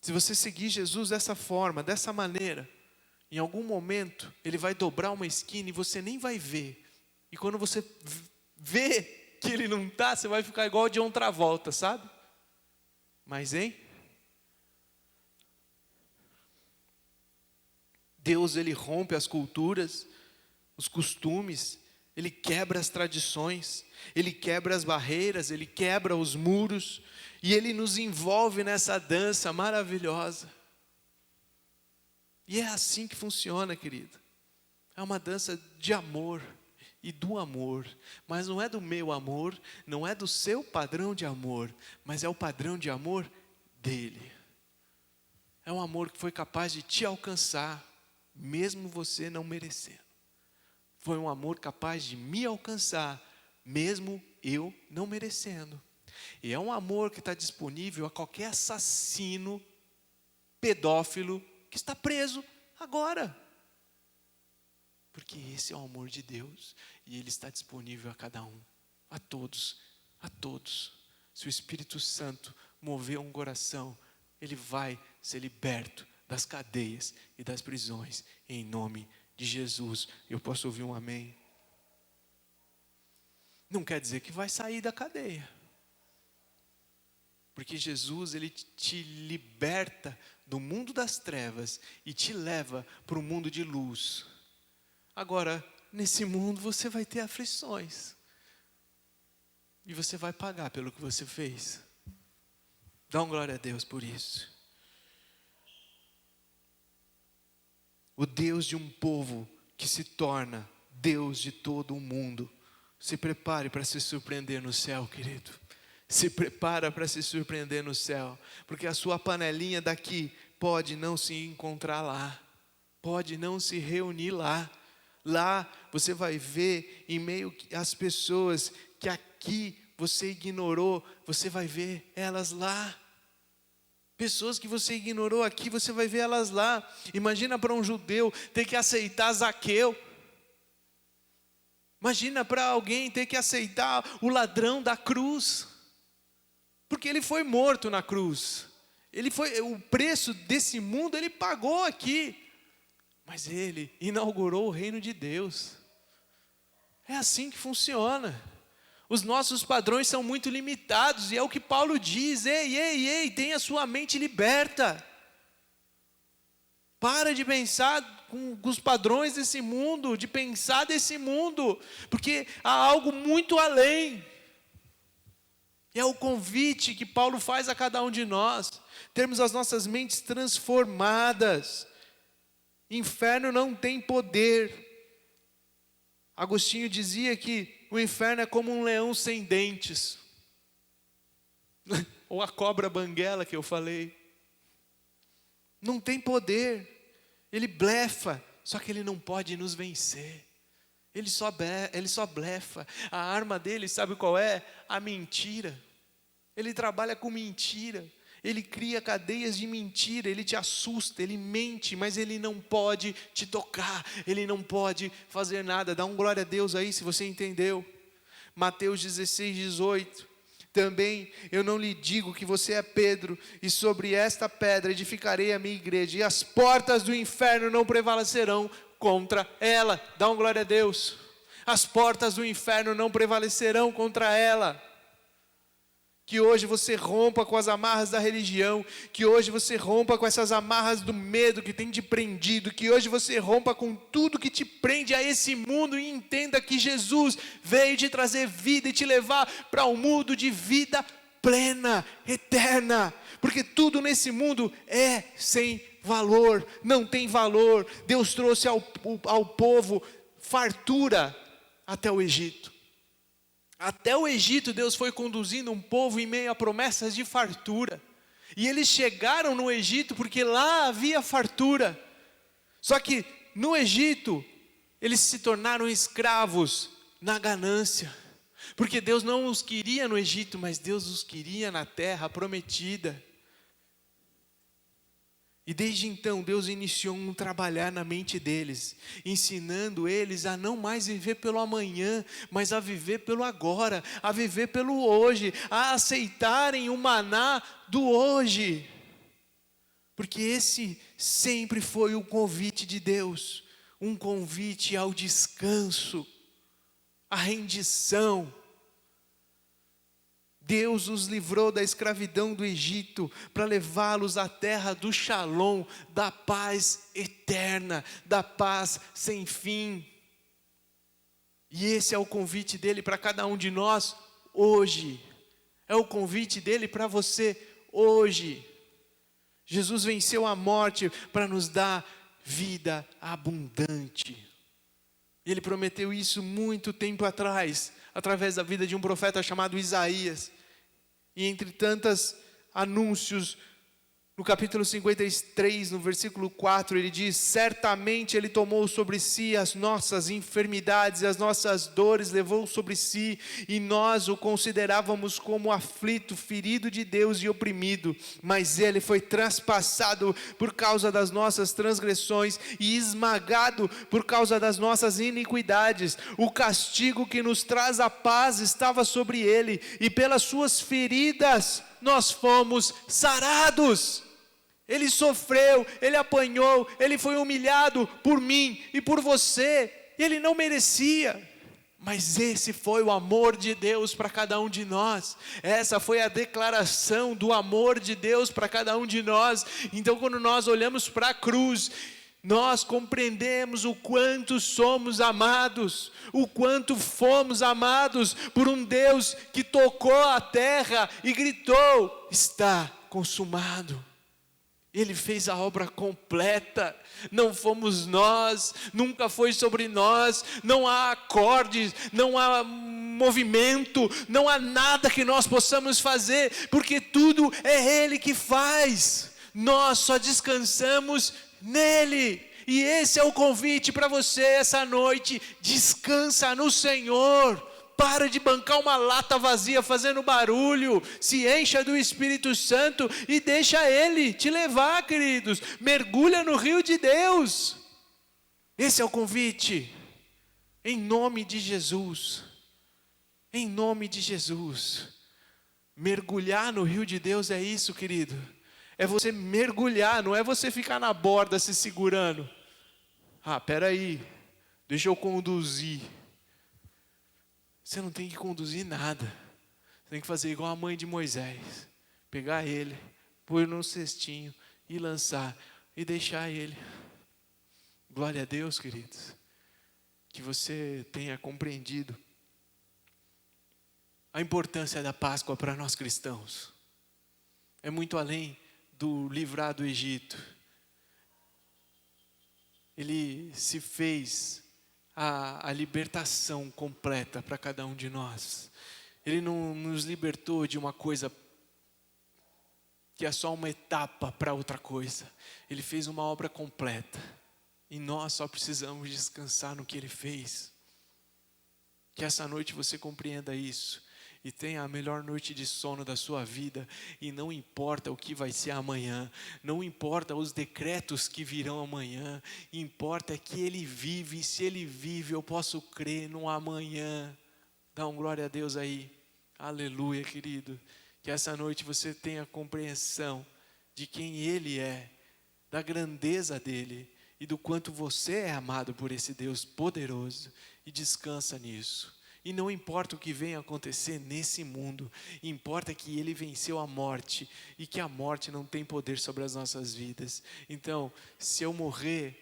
Se você seguir Jesus dessa forma, dessa maneira, em algum momento, ele vai dobrar uma esquina e você nem vai ver. E quando você vê que ele não está, você vai ficar igual de outra volta, sabe? Mas, hein? Deus, ele rompe as culturas, os costumes, ele quebra as tradições, ele quebra as barreiras, ele quebra os muros, e ele nos envolve nessa dança maravilhosa. E é assim que funciona, querido. É uma dança de amor e do amor. Mas não é do meu amor, não é do seu padrão de amor, mas é o padrão de amor dele. É um amor que foi capaz de te alcançar, mesmo você não merecendo. Foi um amor capaz de me alcançar, mesmo eu não merecendo. E é um amor que está disponível a qualquer assassino, pedófilo, que está preso agora. Porque esse é o amor de Deus. E ele está disponível a cada um. A todos. A todos. Se o Espírito Santo mover um coração, ele vai ser liberto das cadeias e das prisões, em nome de Jesus. Eu posso ouvir um amém? Não quer dizer que vai sair da cadeia, porque Jesus, ele te liberta do mundo das trevas e te leva para o mundo de luz. Agora, nesse mundo você vai ter aflições, e você vai pagar pelo que você fez. Dá uma glória a Deus por isso. O Deus de um povo que se torna Deus de todo o mundo. Se prepare para se surpreender no céu, querido. Se prepara para se surpreender no céu, porque a sua panelinha daqui pode não se encontrar lá, pode não se reunir lá. Lá você vai ver, em meio às pessoas que aqui você ignorou, você vai ver elas lá. Pessoas que você ignorou aqui, você vai ver elas lá. Imagina para um judeu ter que aceitar Zaqueu. Imagina para alguém ter que aceitar o ladrão da cruz, porque ele foi morto na cruz. O preço desse mundo ele pagou aqui, mas ele inaugurou o reino de Deus. É assim que funciona. Os nossos padrões são muito limitados, e é o que Paulo diz: ei, tenha sua mente liberta. Para de pensar com os padrões desse mundo, de pensar desse mundo, porque há algo muito além. E é o convite que Paulo faz a cada um de nós, termos as nossas mentes transformadas. Inferno não tem poder. Agostinho dizia que o inferno é como um leão sem dentes, ou a cobra banguela que eu falei. Não tem poder. Ele blefa, só que ele não pode nos vencer. Ele só blefa. A arma dele, sabe qual é? A mentira. Ele trabalha com mentira. Ele cria cadeias de mentira. Ele te assusta, ele mente, mas ele não pode te tocar. Ele não pode fazer nada. Dá um glória a Deus aí se você entendeu. Mateus 16:18. Também eu não lhe digo que você é Pedro, e sobre esta pedra edificarei a minha igreja, e as portas do inferno não prevalecerão contra ela. Dá uma glória a Deus. As portas do inferno não prevalecerão contra ela. Que hoje você rompa com as amarras da religião, que hoje você rompa com essas amarras do medo que tem te prendido, que hoje você rompa com tudo que te prende a esse mundo e entenda que Jesus veio te trazer vida e te levar para um mundo de vida plena, eterna, porque tudo nesse mundo é sem valor, não tem valor. Deus trouxe ao povo fartura até o Egito. Até o Egito Deus foi conduzindo um povo em meio a promessas de fartura. E eles chegaram no Egito porque lá havia fartura. Só que no Egito eles se tornaram escravos na ganância. Porque Deus não os queria no Egito, mas Deus os queria na terra prometida. E desde então Deus iniciou um trabalhar na mente deles, ensinando eles a não mais viver pelo amanhã, mas a viver pelo agora, a viver pelo hoje, a aceitarem o maná do hoje. Porque esse sempre foi o convite de Deus, um convite ao descanso, à rendição. Deus os livrou da escravidão do Egito para levá-los à terra do Shalom, da paz eterna, da paz sem fim. E esse é o convite dele para cada um de nós hoje. É o convite dele para você hoje. Jesus venceu a morte para nos dar vida abundante. Ele prometeu isso muito tempo atrás, através da vida de um profeta chamado Isaías. E entre tantos anúncios, no capítulo 53, no versículo 4, ele diz: certamente ele tomou sobre si as nossas enfermidades e as nossas dores levou sobre si, e nós o considerávamos como aflito, ferido de Deus e oprimido, mas ele foi traspassado por causa das nossas transgressões e esmagado por causa das nossas iniquidades. O castigo que nos traz a paz estava sobre ele, e pelas suas feridas nós fomos sarados. Ele sofreu, Ele apanhou, Ele foi humilhado por mim e por você. Ele não merecia. Mas esse foi o amor de Deus para cada um de nós. Essa foi a declaração do amor de Deus para cada um de nós. Então, quando nós olhamos para a cruz, nós compreendemos o quanto somos amados, o quanto fomos amados por um Deus que tocou a terra e gritou: está consumado. Ele fez a obra completa, não fomos nós, nunca foi sobre nós, não há acordes, não há movimento, não há nada que nós possamos fazer, porque tudo é Ele que faz, nós só descansamos nele. E esse é o convite para você essa noite: descansa no Senhor. Para de bancar uma lata vazia fazendo barulho, se encha do Espírito Santo e deixa Ele te levar, queridos. Mergulha no rio de Deus. Esse é o convite, em nome de Jesus. Em nome de Jesus. Mergulhar no rio de Deus é isso, querido. É você mergulhar, não é você ficar na borda se segurando. Peraí, deixa eu conduzir. Você não tem que conduzir nada. Você tem que fazer igual a mãe de Moisés. Pegar ele, pôr num cestinho e lançar. E deixar ele. Glória a Deus, queridos. Que você tenha compreendido a importância da Páscoa para nós cristãos. É muito além do livrar do Egito. Ele se fez a libertação completa para cada um de nós. Ele não nos libertou de uma coisa que é só uma etapa para outra coisa. Ele fez uma obra completa. E nós só precisamos descansar no que Ele fez. Que essa noite você compreenda isso. E tenha a melhor noite de sono da sua vida. E não importa o que vai ser amanhã. Não importa os decretos que virão amanhã. Importa é que Ele vive. E se Ele vive, eu posso crer no amanhã. Dá um glória a Deus aí. Aleluia, querido. Que essa noite você tenha compreensão de quem Ele é. Da grandeza dEle. E do quanto você é amado por esse Deus poderoso. E descansa nisso. E não importa o que venha acontecer nesse mundo, importa que Ele venceu a morte e que a morte não tem poder sobre as nossas vidas. Então, se eu morrer,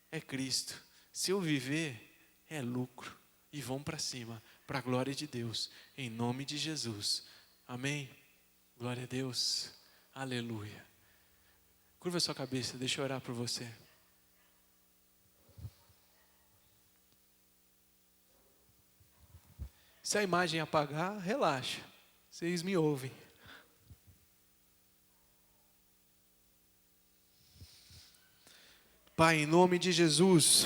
é Cristo. Se eu viver, é lucro. E vão para cima, para a glória de Deus, em nome de Jesus. Amém? Glória a Deus. Aleluia. Curva sua cabeça, deixa eu orar por você. Se a imagem apagar, relaxa. Vocês me ouvem. Pai, em nome de Jesus,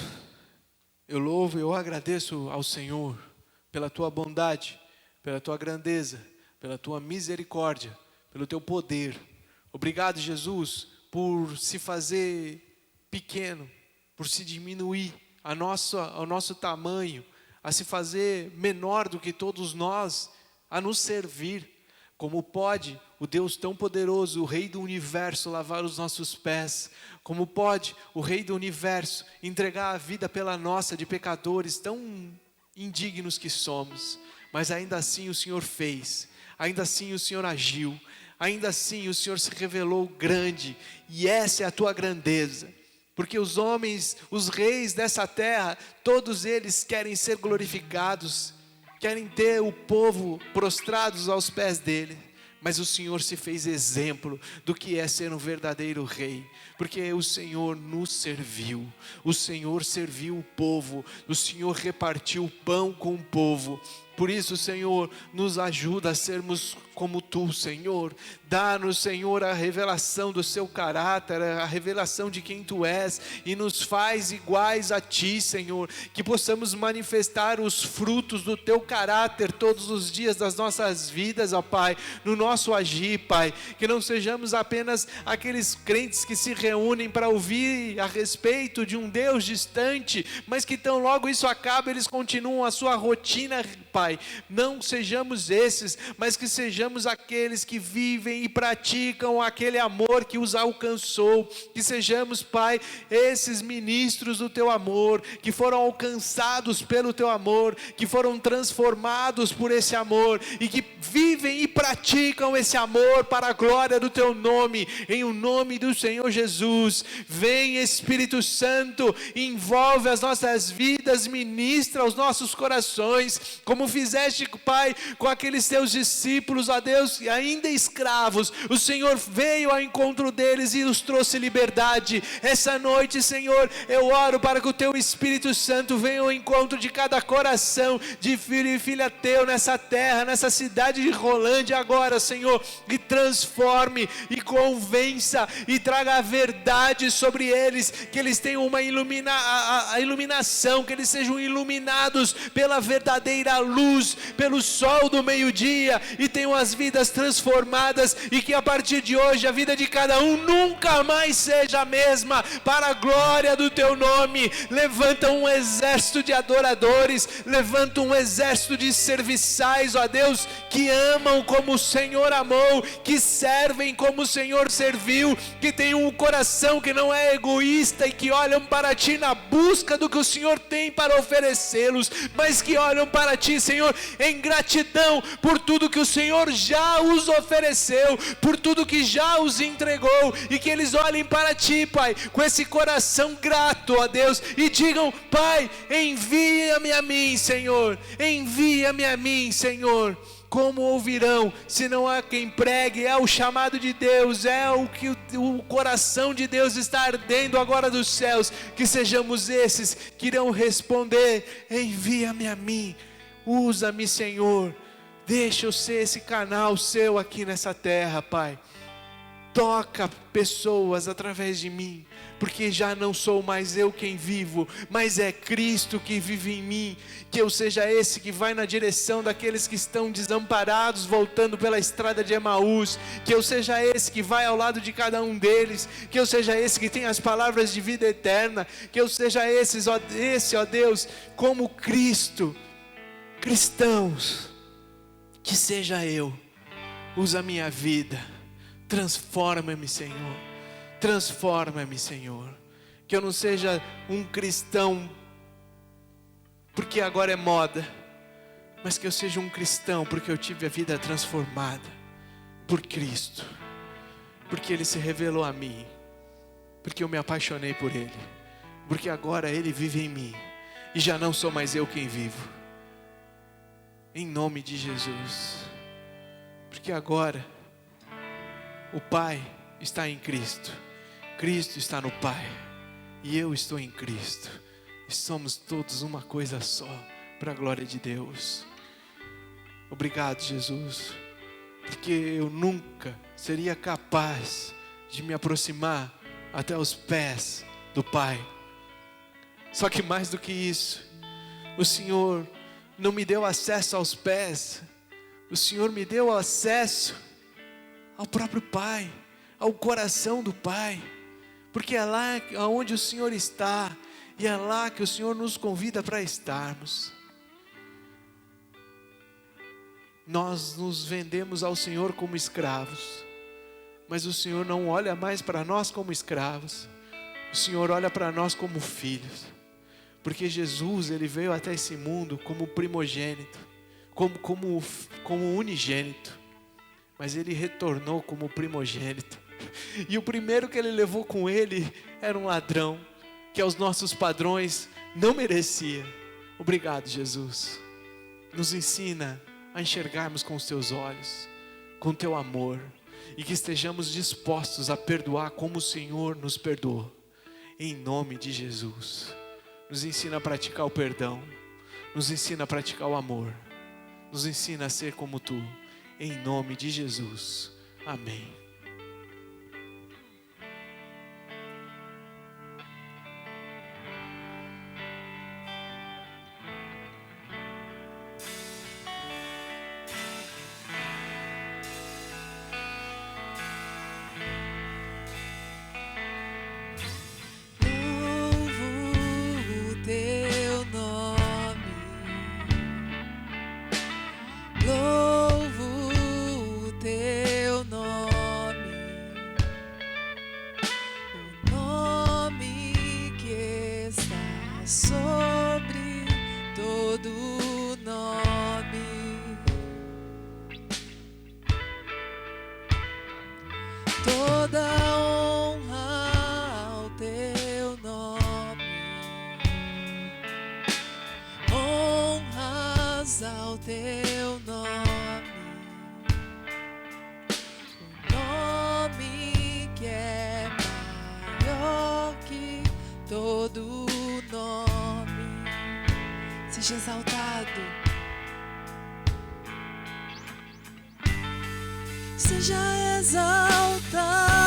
eu louvo e eu agradeço ao Senhor pela Tua bondade, pela Tua grandeza, pela Tua misericórdia, pelo Teu poder. Obrigado, Jesus, por se fazer pequeno, por se diminuir ao nosso tamanho, a se fazer menor do que todos nós, a nos servir. Como pode o Deus tão poderoso, o Rei do Universo, lavar os nossos pés? Como pode o Rei do Universo entregar a vida pela nossa, de pecadores tão indignos que somos? Mas ainda assim o Senhor fez, ainda assim o Senhor agiu, ainda assim o Senhor se revelou grande, e essa é a tua grandeza. Porque os homens, os reis dessa terra, todos eles querem ser glorificados, querem ter o povo prostrados aos pés dele. Mas o Senhor se fez exemplo do que é ser um verdadeiro rei. Porque o Senhor nos serviu, o Senhor serviu o povo, o Senhor repartiu o pão com o povo. Por isso, Senhor, nos ajuda a sermos como Tu, Senhor. Dá-nos, Senhor, a revelação do Seu caráter, a revelação de quem Tu és, e nos faz iguais a Ti, Senhor. Que possamos manifestar os frutos do Teu caráter todos os dias das nossas vidas, ó Pai, no nosso agir, Pai. Que não sejamos apenas aqueles crentes que se reúnem para ouvir a respeito de um Deus distante, mas que tão logo isso acaba, eles continuam a sua rotina, Pai, Pai. Não sejamos esses, mas que sejamos aqueles que vivem e praticam aquele amor que os alcançou. Que sejamos, Pai, esses ministros do Teu amor, que foram alcançados pelo Teu amor, que foram transformados por esse amor, e que vivem e praticam esse amor para a glória do Teu nome, em o nome do Senhor Jesus. Vem, Espírito Santo, envolve as nossas vidas, ministra aos nossos corações, como fizeste, Pai, com aqueles Teus discípulos, ó Deus, ainda escravos. O Senhor veio ao encontro deles e os trouxe liberdade. Essa noite, Senhor, eu oro para que o Teu Espírito Santo venha ao encontro de cada coração de filho e filha Teu nessa terra, nessa cidade de Rolândia agora, Senhor, e transforme e convença e traga a verdade sobre eles, que eles tenham uma iluminação, que eles sejam iluminados pela verdadeira luz, pelo sol do meio-dia, e tenham as vidas transformadas, e que a partir de hoje a vida de cada um nunca mais seja a mesma, para a glória do Teu nome. Levanta um exército de adoradores, levanta um exército de serviçais, ó Deus, que amam como o Senhor amou, que servem como o Senhor serviu, que tem um coração que não é egoísta e que olham para Ti na busca do que o Senhor tem para oferecê-los, mas que olham para Ti, Senhor, em gratidão por tudo que o Senhor já os ofereceu, por tudo que já os entregou, e que eles olhem para Ti, Pai, com esse coração grato, ó Deus, e digam: Pai, envia-me a mim, Senhor, envia-me a mim, Senhor. Como ouvirão, se não há quem pregue? É o chamado de Deus, é o que o coração de Deus está ardendo agora dos céus. Que sejamos esses que irão responder: envia-me a mim, usa-me, Senhor, deixa eu ser esse canal Seu aqui nessa terra, Pai. Toca pessoas através de mim, porque já não sou mais eu quem vivo, mas é Cristo que vive em mim. Que eu seja esse que vai na direção daqueles que estão desamparados, voltando pela estrada de Emaús. Que eu seja esse que vai ao lado de cada um deles. Que eu seja esse que tem as palavras de vida eterna. Que eu seja esse, ó Deus, como Cristo. Cristãos, que seja eu. Usa a minha vida. Transforma-me, Senhor. Transforma-me, Senhor. Que eu não seja um cristão porque agora é moda, mas que eu seja um cristão porque eu tive a vida transformada por Cristo, porque Ele se revelou a mim, porque eu me apaixonei por Ele, porque agora Ele vive em mim, e já não sou mais eu quem vivo, em nome de Jesus. Porque agora o Pai está em Cristo, Cristo está no Pai, e eu estou em Cristo, e somos todos uma coisa só, para a glória de Deus. Obrigado, Jesus, porque eu nunca seria capaz de me aproximar até os pés do Pai. Só que mais do que isso, o Senhor não me deu acesso aos pés, o Senhor me deu acesso ao próprio Pai, ao coração do Pai, porque é lá onde o Senhor está, e é lá que o Senhor nos convida para estarmos. Nós nos vendemos ao Senhor como escravos, mas o Senhor não olha mais para nós como escravos, o Senhor olha para nós como filhos, porque Jesus, Ele veio até esse mundo como primogênito, como unigênito, mas Ele retornou como primogênito, e o primeiro que Ele levou com Ele era um ladrão, que aos nossos padrões não merecia. Obrigado, Jesus. Nos ensina a enxergarmos com os Teus olhos, com o Teu amor, e que estejamos dispostos a perdoar como o Senhor nos perdoou, em nome de Jesus. Nos ensina a praticar o perdão, nos ensina a praticar o amor, nos ensina a ser como Tu, em nome de Jesus. Amém. exalta o teu nome, o nome que é maior que todo nome. Seja exaltado, seja exaltado,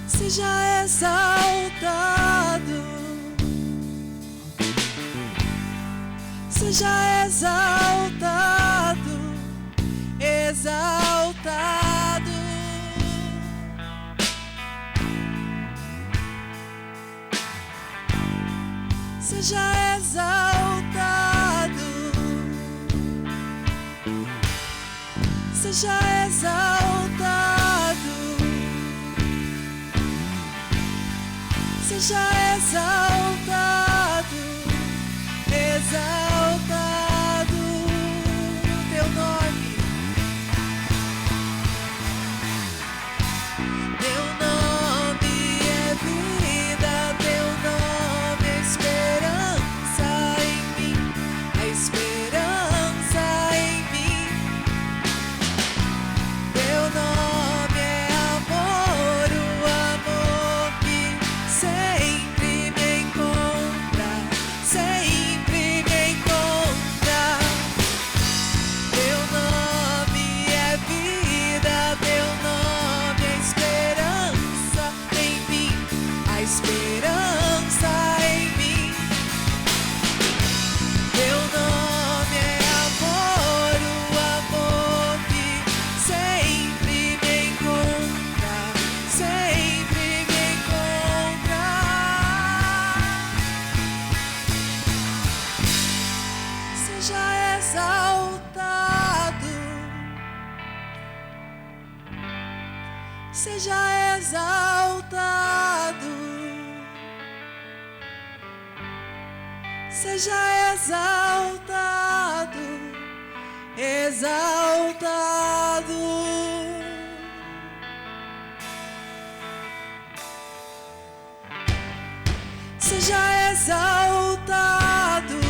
seja exaltado, seja exaltado, exaltado. Seja exaltado, seja exaltado, seja exaltado, exaltado teu nome. Teu nome é vida, teu nome é esperança em mim, a esperança em mim. Teu nome é amor, o amor que sempre me encontra, sempre me encontra. Teu nome é vida, teu nome é esperança em mim, a esperança em mim. Teu nome é amor, o amor que sempre me encontra, sempre me encontra. Seja exaltado, seja exaltado, seja exaltado, exaltado. Seja exaltado,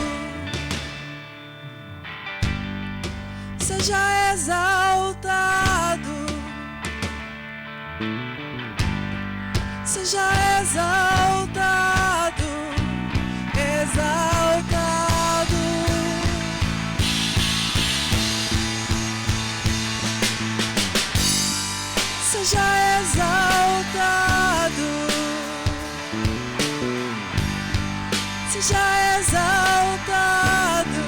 seja exaltado, seja exaltado, exaltado. Seja exaltado, seja exaltado,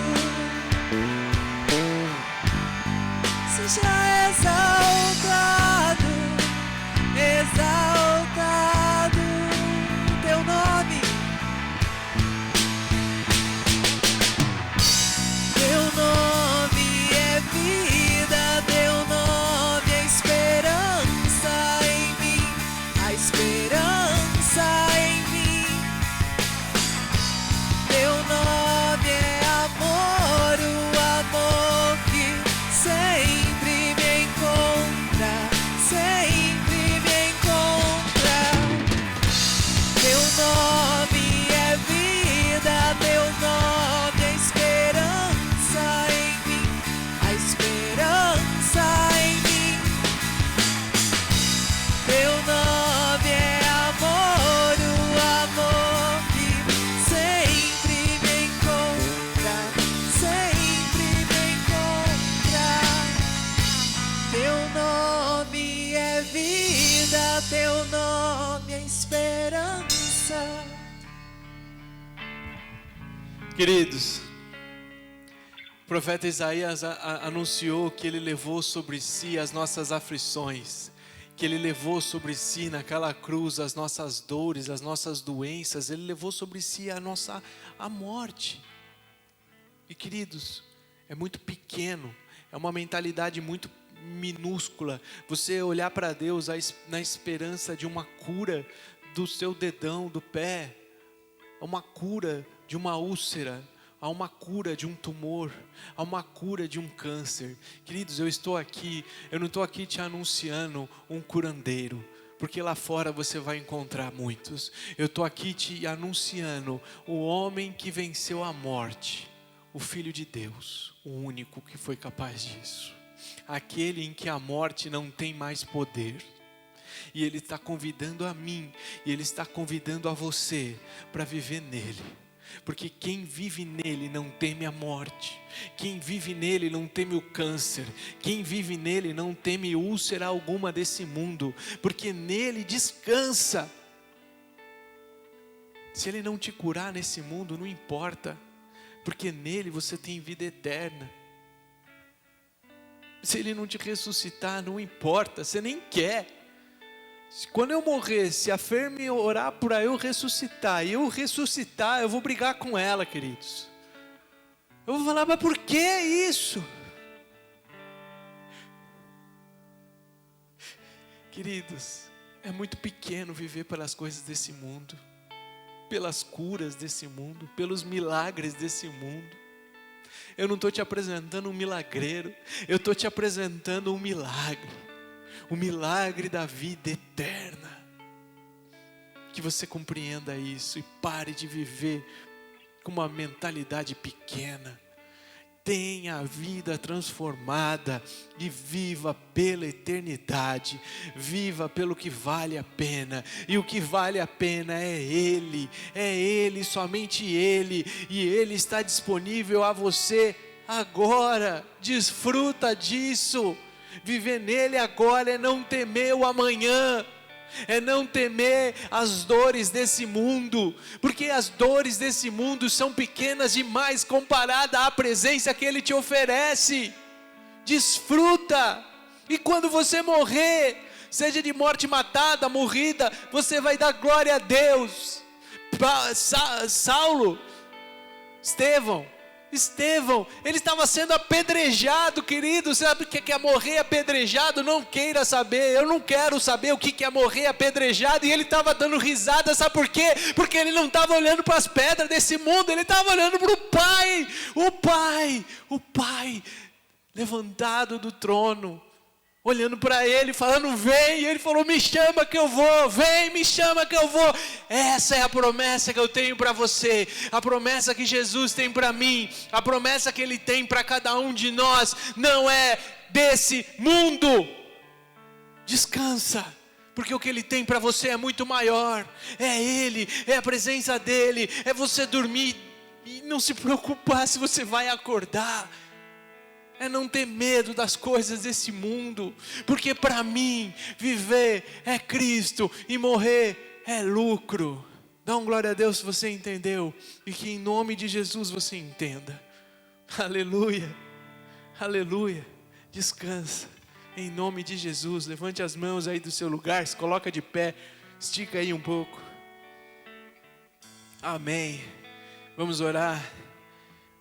seja exaltado, exaltado teu nome. Teu nome é vida, teu nome é esperança em mim, a esperança em mim. Teu nome é amor, o amor que sempre me encontra, sempre me encontra. Teu nome é vida, teu nome é esperança em mim, a esperança em mim. Teu nome é amor, o amor que sempre me encontra, sempre me encontra. Teu nome é vida, teu nome é esperança. Queridos, o profeta Isaías anunciou que ele levou sobre si as nossas aflições, que ele levou sobre si naquela cruz as nossas dores, as nossas doenças, ele levou sobre si a morte. E queridos, é muito pequeno, é uma mentalidade muito minúscula, você olhar para Deus na esperança de uma cura do seu dedão, do pé, uma cura de uma úlcera, há uma cura de um tumor, há uma cura de um câncer. Queridos, eu não estou aqui te anunciando um curandeiro, porque lá fora você vai encontrar muitos. Eu estou aqui te anunciando o homem que venceu a morte, o Filho de Deus, o único que foi capaz disso, aquele em que a morte não tem mais poder. E Ele está convidando a mim, e Ele está convidando a você para viver nele. Porque quem vive nele não teme a morte. Quem vive nele não teme o câncer. Quem vive nele não teme úlcera alguma desse mundo. Porque nele descansa. Se Ele não te curar nesse mundo, não importa. Porque nele você tem vida eterna. Se Ele não te ressuscitar, não importa, você nem quer. Quando eu morrer, se a Fer me orar para eu ressuscitar, e eu ressuscitar, eu vou brigar com ela, queridos. Eu vou falar, mas por que isso? Queridos, é muito pequeno viver pelas coisas desse mundo, pelas curas desse mundo, pelos milagres desse mundo. Eu não estou te apresentando um milagreiro, eu estou te apresentando um milagre. O milagre da vida eterna. Que você compreenda isso e pare de viver com uma mentalidade pequena. Tenha a vida transformada e viva pela eternidade. Viva pelo que vale a pena. E o que vale a pena é Ele, somente Ele. E Ele está disponível a você agora. Desfruta disso. Viver nele agora é não temer o amanhã, é não temer as dores desse mundo, porque as dores desse mundo são pequenas demais comparada à presença que Ele te oferece. Desfruta, e quando você morrer, seja de morte matada, morrida, você vai dar glória a Deus. Estevão, ele estava sendo apedrejado, querido. Sabe o que é morrer apedrejado? Não queira saber, eu não quero saber o que é morrer apedrejado. E ele estava dando risada, sabe por quê? Porque ele não estava olhando para as pedras desse mundo, ele estava olhando para o Pai, levantado do trono, olhando para ele, falando, vem. E ele falou, me chama que eu vou, vem, me chama que eu vou. Essa é a promessa que eu tenho para você, a promessa que Jesus tem para mim, a promessa que Ele tem para cada um de nós, não é desse mundo. Descansa, porque o que Ele tem para você é muito maior, é Ele, é a presença dEle, é você dormir e não se preocupar se você vai acordar. É não ter medo das coisas desse mundo, porque para mim, viver é Cristo e morrer é lucro. Dá um glória a Deus se você entendeu, e que em nome de Jesus você entenda. Aleluia, aleluia. Descansa, em nome de Jesus. Levante as mãos aí do seu lugar, se coloca de pé, estica aí um pouco. Amém. Vamos orar.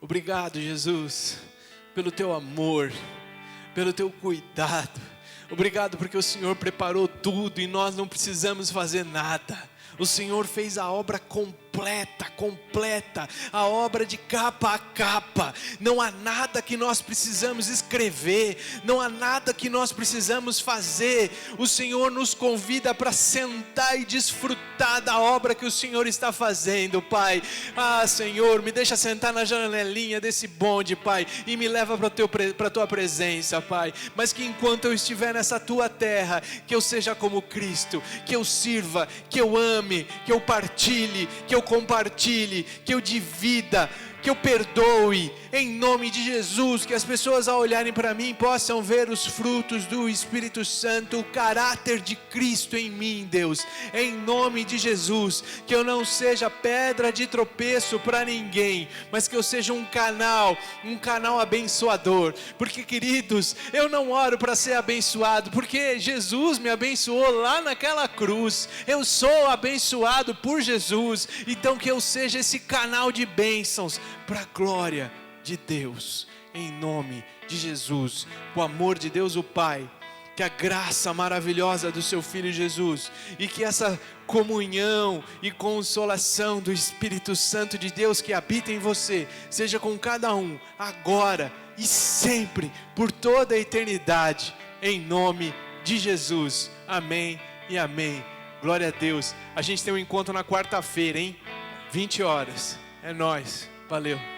Obrigado, Jesus, pelo teu amor, pelo teu cuidado. Obrigado porque o Senhor preparou tudo e nós não precisamos fazer nada. O Senhor fez a obra completa, a obra de capa a capa. Não há nada que nós precisamos escrever, não há nada que nós precisamos fazer. O Senhor nos convida para sentar e desfrutar da obra que o Senhor está fazendo, Pai. Senhor, me deixa sentar na janelinha desse bonde, Pai, e me leva para a tua presença, Pai. Mas que enquanto eu estiver nessa tua terra, que eu seja como Cristo, que eu sirva, que eu ame, que eu partilhe, que eu compartilhe, que eu divida, que eu perdoe, em nome de Jesus. Que as pessoas ao olharem para mim possam ver os frutos do Espírito Santo, o caráter de Cristo em mim, Deus, em nome de Jesus. Que eu não seja pedra de tropeço para ninguém, mas que eu seja um canal abençoador, porque, queridos, eu não oro para ser abençoado, porque Jesus me abençoou lá naquela cruz. Eu sou abençoado por Jesus, então que eu seja esse canal de bênçãos para a glória de Deus, em nome de Jesus. O amor de Deus o Pai, que a graça maravilhosa do seu Filho Jesus, e que essa comunhão e consolação do Espírito Santo de Deus que habita em você, seja com cada um, agora e sempre, por toda a eternidade, em nome de Jesus. Amém e amém. Glória a Deus. A gente tem um encontro na quarta-feira, hein? 20 horas. É nóis. Valeu.